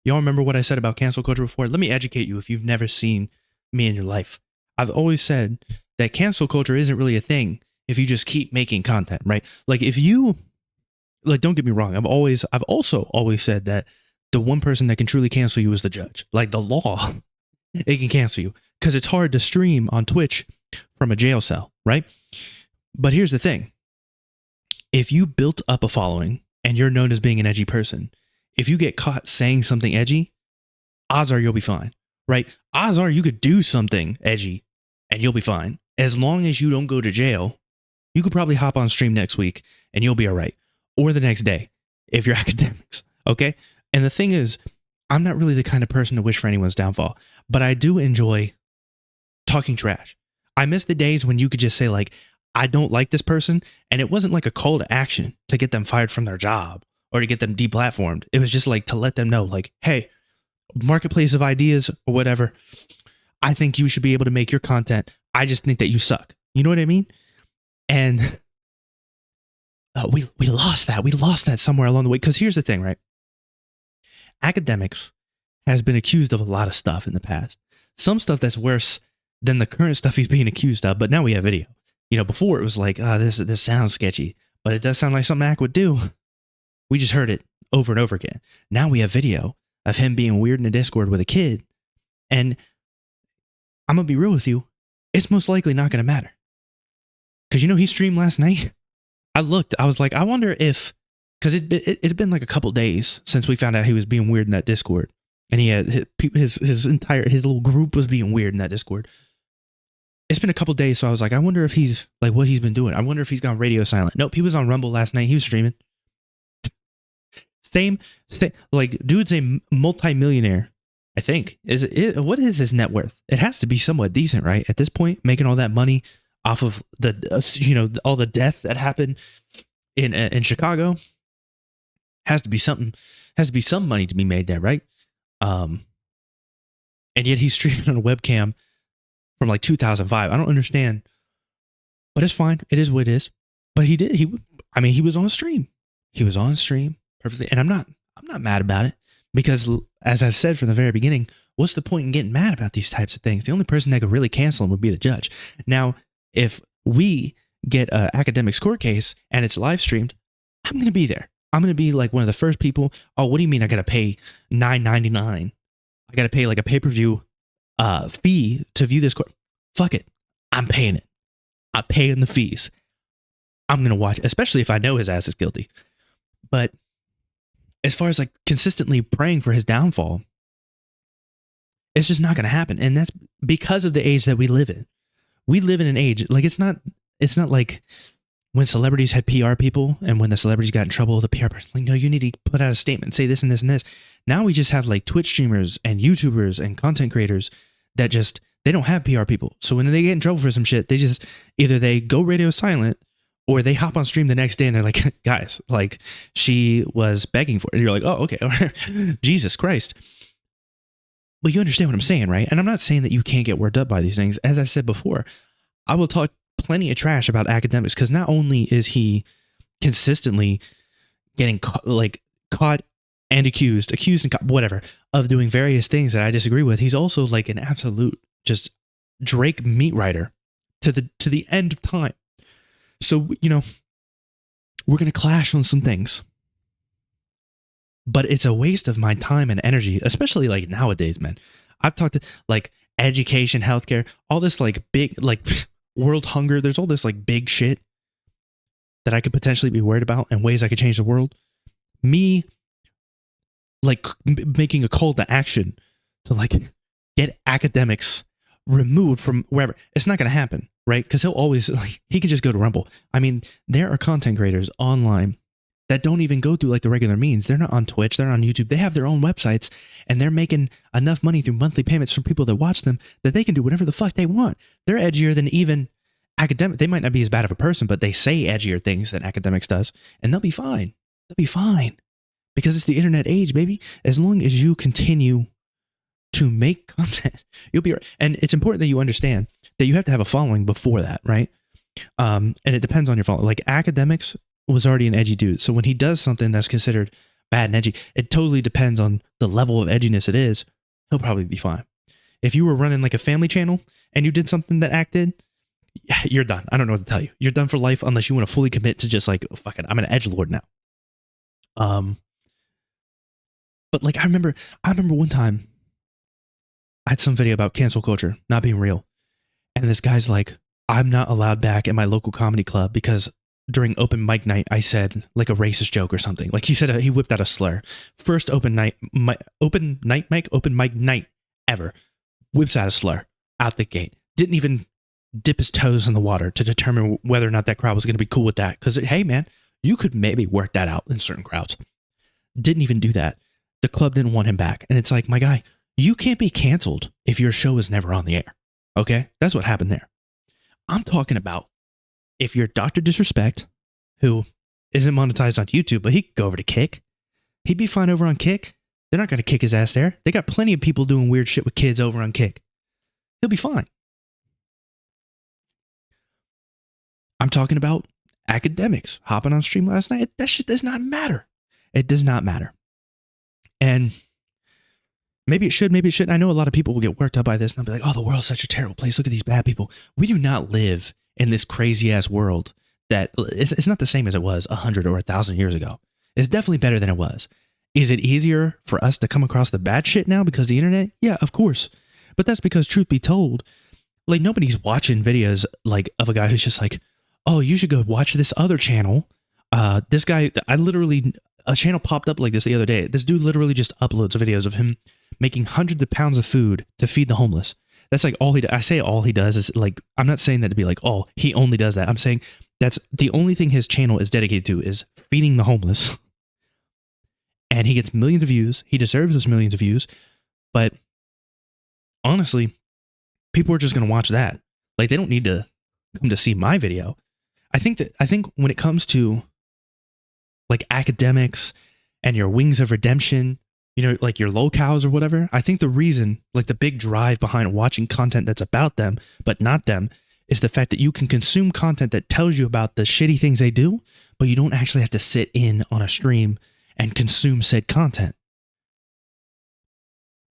Y'all remember what I said about cancel culture before? Let me educate you if you've never seen me in your life. I've always said that cancel culture isn't really a thing if you just keep making content, right? Like if you, like, don't get me wrong. I've also always said that the one person that can truly cancel you is the judge. Like the law, it can cancel you because it's hard to stream on Twitch from a jail cell, right? But here's the thing. If you built up a following and you're known as being an edgy person, if you get caught saying something edgy, odds are you'll be fine, right? Odds are you could do something edgy and you'll be fine. As long as you don't go to jail, you could probably hop on stream next week and you'll be all right. Or the next day if you're academics, okay? And the thing is, I'm not really the kind of person to wish for anyone's downfall, but I do enjoy talking trash. I miss the days when you could just say like, I don't like this person, and it wasn't like a call to action to get them fired from their job or to get them deplatformed. It was just like to let them know like, hey, marketplace of ideas or whatever, I think you should be able to make your content. I just think that you suck. You know what I mean? And we lost that. We lost that somewhere along the way. Because here's the thing, right? Akademiks has been accused of a lot of stuff in the past. Some stuff that's worse than the current stuff he's being accused of, but now we have video. You know, before it was like, oh, this sounds sketchy, but it does sound like something Ak would do. We just heard it over and over again. Now we have video of him being weird in a Discord with a kid. And I'm going to be real with you. It's most likely not going to matter. Because, you know, he streamed last night. I looked. I was like, I wonder if, because it's been like a couple days since we found out he was being weird in that Discord. And he had his little group was being weird in that Discord. It's been a couple days, so I was like, I wonder if he's like what he's been doing. I wonder if he's gone radio silent. Nope, he was on Rumble last night. He was streaming. Same, like dude's a multi-millionaire. I think what is his net worth? It has to be somewhat decent, right? At this point, making all that money off of the all the death that happened in Chicago has to be something. Has to be some money to be made there, right? And yet he's streaming on a webcam from like 2005. I don't understand, but it's fine. It is what it is. But he was on stream. He was on stream perfectly. And I'm not mad about it because as I've said from the very beginning, what's the point in getting mad about these types of things? The only person that could really cancel him would be the judge. Now, if we get an Akademiks court case and it's live streamed, I'm going to be there. I'm going to be like one of the first people. Oh, what do you mean I got to pay $9.99? I got to pay like a pay-per-view fee to view this court. Fuck it. I'm paying it. I'm paying the fees. I'm going to watch, especially if I know his ass is guilty. But as far as like consistently praying for his downfall, it's just not going to happen. And that's because of the age that we live in. We live in an age, like it's not like when celebrities had PR people and when the celebrities got in trouble, the PR person, like, no, you need to put out a statement, say this and this and this. Now we just have like Twitch streamers and YouTubers and content creators that they don't have PR people. So when they get in trouble for some shit, they just either they go radio silent or they hop on stream the next day and they're like, guys, like she was begging for it. And you're like, oh, okay. Jesus Christ. Well, you understand what I'm saying, right? And I'm not saying that you can't get worked up by these things. As I've said before, I will talk plenty of trash about Akademiks because not only is he consistently getting caught and accused and whatever of doing various things that I disagree with, he's also like an absolute just Drake meat writer to the end of time. So, you know, we're going to clash on some things. But it's a waste of my time and energy, especially like nowadays, man. I've talked to like education, healthcare, all this like big, like world hunger. There's all this like big shit that I could potentially be worried about and ways I could change the world. Me like making a call to action to like get Akademiks removed from wherever. It's not going to happen, right? Because he'll always, like, he can just go to Rumble. I mean, there are content creators online that don't even go through like the regular means. They're not on Twitch. They're on YouTube. They have their own websites and they're making enough money through monthly payments from people that watch them that they can do whatever the fuck they want. They're edgier than even Akademiks. They might not be as bad of a person, but they say edgier things than Akademiks does and they'll be fine. They'll be fine because it's the internet age, baby. As long as you continue to make content, you'll be right. And it's important that you understand that you have to have a following before that, right? And it depends on your following. Like Akademiks was already an edgy dude. So when he does something that's considered bad and edgy. It totally depends on the level of edginess it is. He'll probably be fine. If you were running like a family channel and you did something that acted, you're done. I don't know what to tell you. You're done for life unless you want to fully commit to just like, oh, fuck it, I'm an edgelord now. But like I remember one time I had some video about cancel culture not being real. And this guy's like, I'm not allowed back at my local comedy club because during open mic night, I said like a racist joke or something. Like he said, he whipped out a slur. First open mic night ever. Whips out a slur out the gate. Didn't even dip his toes in the water to determine whether or not that crowd was going to be cool with that. Because, hey, man, you could maybe work that out in certain crowds. Didn't even do that. The club didn't want him back. And it's like, my guy, you can't be canceled if your show is never on the air. Okay? That's what happened there. I'm talking about if you're Dr. Disrespect, who isn't monetized on YouTube, but he could go over to Kick. He'd be fine over on Kick. They're not going to kick his ass there. They got plenty of people doing weird shit with kids over on Kick. He'll be fine. I'm talking about Akademiks hopping on stream last night. That shit does not matter. It does not matter. And maybe it should, maybe it shouldn't. I know a lot of people will get worked up by this and they'll be like, oh, the world's such a terrible place. Look at these bad people. We do not live in this crazy ass world that it's not the same as it was 100 or 1,000 years ago. It's definitely better than it was. Is it easier for us to come across the bad shit now because of the internet? Yeah, of course. But that's because, truth be told, like nobody's watching videos like of a guy who's just like, oh, you should go watch this other channel. This guy, a channel popped up like this the other day. This dude literally just uploads videos of him making hundreds of pounds of food to feed the homeless. That's like all he does. I say all he does is like, I'm not saying that to be like, oh, he only does that. I'm saying that's the only thing his channel is dedicated to is feeding the homeless. And he gets millions of views. He deserves those millions of views. But honestly, people are just going to watch that. Like they don't need to come to see my video. I think when it comes to like Akademiks and your Wings of Redemption, you know, like your locals or whatever, I think the reason, like the big drive behind watching content that's about them, but not them, is the fact that you can consume content that tells you about the shitty things they do, but you don't actually have to sit in on a stream and consume said content.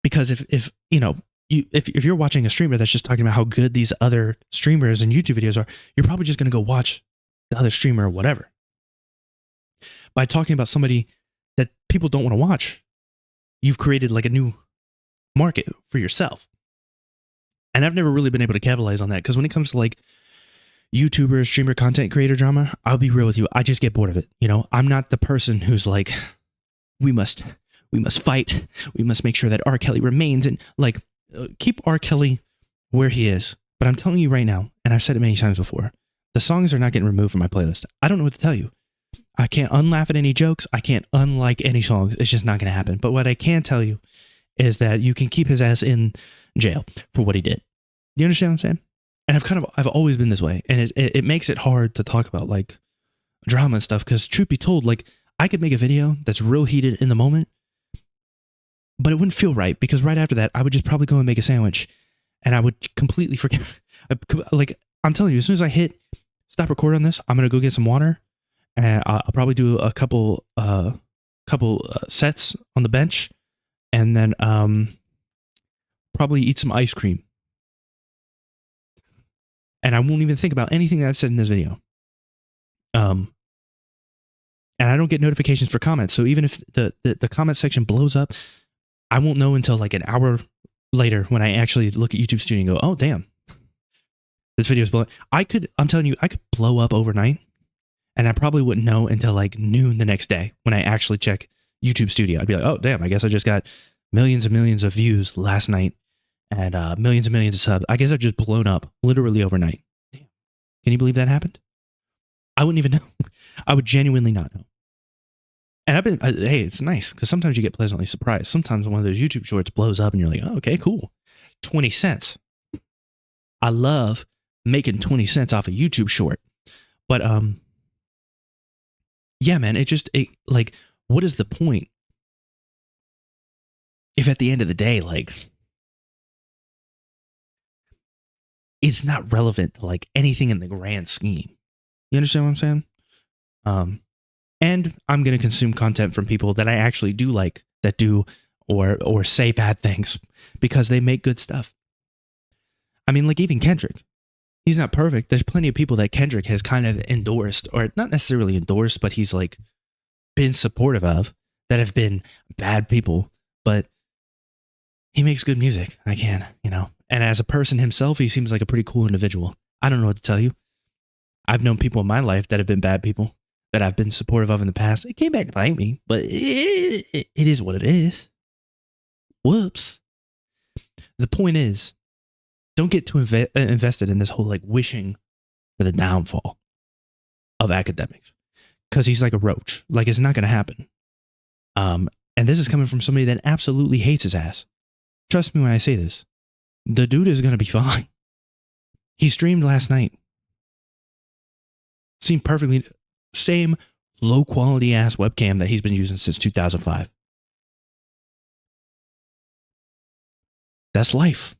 Because if you're watching a streamer that's just talking about how good these other streamers and YouTube videos are, you're probably just going to go watch the other streamer or whatever. By talking about somebody that people don't want to watch, you've created like a new market for yourself. And I've never really been able to capitalize on that because when it comes to like YouTuber, streamer, content creator drama, I'll be real with you. I just get bored of it. You know, I'm not the person who's like, we must fight. We must make sure that R. Kelly remains and like keep R. Kelly where he is. But I'm telling you right now, and I've said it many times before, the songs are not getting removed from my playlist. I don't know what to tell you. I can't unlaugh at any jokes. I can't unlike any songs. It's just not going to happen. But what I can tell you is that you can keep his ass in jail for what he did. You understand what I'm saying? And I've always been this way. And it makes it hard to talk about like drama and stuff. Because truth be told, like I could make a video that's real heated in the moment, but it wouldn't feel right because right after that, I would just probably go and make a sandwich and I would completely forget. Like I'm telling you, as soon as I hit stop recording on this, I'm going to go get some water and I'll probably do a couple sets on the bench and then probably eat some ice cream. And I won't even think about anything that I've said in this video. And I don't get notifications for comments. So even if the comment section blows up, I won't know until like an hour later when I actually look at YouTube Studio and go, oh, damn, this video is blowing. I'm telling you, I could blow up overnight and I probably wouldn't know until like noon the next day when I actually check YouTube Studio. I'd be like, oh, damn, I guess I just got millions and millions of views last night and millions and millions of subs. I guess I've just blown up literally overnight. Damn. Can you believe that happened? I wouldn't even know. I would genuinely not know. And I've been, hey, it's nice because sometimes you get pleasantly surprised. Sometimes one of those YouTube shorts blows up and you're like, oh, okay, cool. 20 cents. I love making 20 cents off a YouTube short. But, yeah, man, like, what is the point? If at the end of the day, like, it's not relevant to like anything in the grand scheme. You understand what I'm saying? And I'm going to consume content from people that I actually do like, that do or say bad things because they make good stuff. I mean, like even Kendrick. He's not perfect. There's plenty of people that Kendrick has kind of endorsed, or not necessarily endorsed, but he's like been supportive of, that have been bad people. But he makes good music. I can, And as a person himself, he seems like a pretty cool individual. I don't know what to tell you. I've known people in my life that have been bad people that I've been supportive of in the past. It came back to bite me, but it is what it is. Whoops. The point is, don't get too invested in this whole like wishing for the downfall of Akademiks, because he's like a roach. Like it's not going to happen. And this is coming from somebody that absolutely hates his ass. Trust me when I say this. The dude is going to be fine. He streamed last night. Seemed perfectly same low quality ass webcam that he's been using since 2005. That's life.